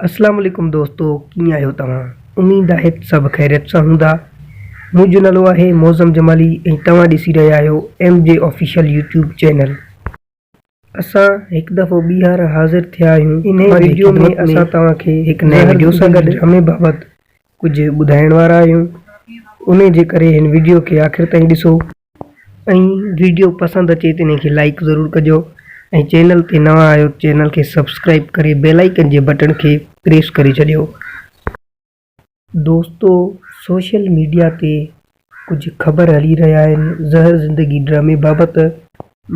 अस्सलाम वालेकुम दोस्तों, कीअं आहियो तव्हां? उम्मीद आहे सभु ख़ैरियत सां हूंदा। मुंहिंजो नालो आहे मौज़म जमाली ऐं तव्हां ॾिसी रहिया आहियो MJ ऑफिशियल यूट्यूब चैनल। असां हिकु दफ़ो ॿीहर हाज़िर थिया आहियूं। इन वीडियो में असां तव्हांखे हिकु नए वीडियो सां गॾु ड्रामे बाबति कुझु ॿुधाइण वारा आहियूं। उन जे करे हिन वीडियो खे आख़िर ताईं ॾिसो ऐं वीडियो पसंदि अचे त इन खे लाइक ज़रूरु कजो ऐं चैनल ते नवां आहियो चैनल खे सब्सक्राइब करे बेल आइकन जे बटन खे प्रेस करे छॾियो। दोस्तों, सोशल मीडिया ते कुझु ख़बर हली रहिया आहिनि ज़हर ज़िंदगी ड्रामे बाबति।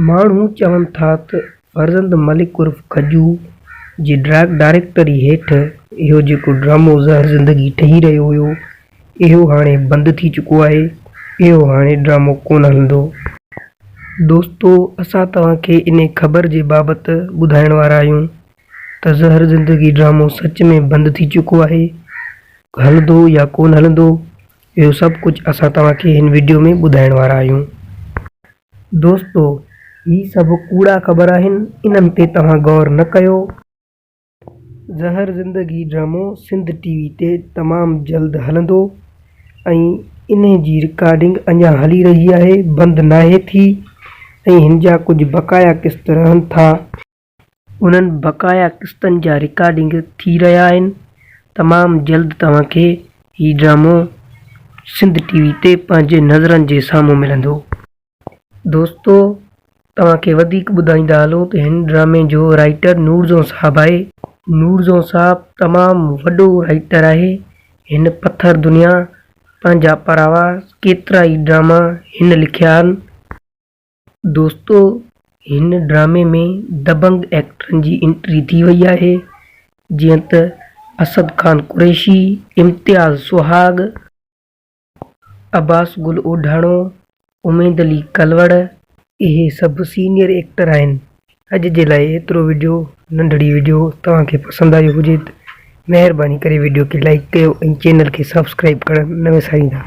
माण्हू चवनि था त फरज़ंद मलिक उर्फ़ खजू जे डायरेक्टरी हेठि इहो जेको ड्रामो ज़हर ज़िंदगी ठही रहियो हुयो इहो हाणे बंदि थी चुको आहे। इहो हाणे ड्रामो कोन हलंदो। दोस्तों, असां तव्हांखे इन ख़बर जे बाबति ॿुधाइण वारा आहियूं त ज़हर ज़िंदगी ड्रामो सच में बंदि थी चुको आहे। हलंदो या कोन हलंदो, इहो सभु कुझु असां तव्हांखे हिन वीडियो में ॿुधाइण वारा आहियूं। दोस्तों, ही सभु कूड़ा ख़बर आहिनि, इन्हनि ते तव्हां गौर न कयो। ज़हर ज़िंदगी ड्रामो सिंध TV ते तमामु जल्द हलंदो ऐं इन जी रिकॉर्डिंग अञा हली रही आहे, बंदि नाहे थी ऐं हिन जा कुझु बक़ाया क़िस्त रहनि था। उन्हनि बक़ाया क़िस्तनि जा रिकॉर्डिंग थी रहिया आहिनि। तमामु जल्द तव्हांखे ही ड्रामो सिंध TV ते पंहिंजे नज़रनि जे साम्हूं मिलंदो। दोस्तों, तव्हांखे वधीक ॿुधाईंदा हलो त हिन ड्रामे जो राइटर नूरज़ो साहब आहे। नूरज़ो साहब तमामु वॾो राइटर आहे। हिन पत्थर दुनिया, पंहिंजा परावा केतिरा ई ड्रामा हिन लिखिया आहिनि। दोस्तों, हिन ड्रामे में दबंग एक्टरनि जी एंट्री थी वई आहे, जीअं त असद खान कुरैशी, इम्तियाज़ सुहाग, अब्बास गुल ओढाणो, उमेद अली कलवड़। इहे सभु सीनियर एक्टर आहिनि। अॼु जे लाइ एतिरो वीडियो, नंढड़ी वीडियो। तव्हांखे पसंदि आयो हुजे त महिरबानी करे वीडियो खे लाइक कयो ऐं चैनल खे सब्सक्राइब करणु न विसारींदा।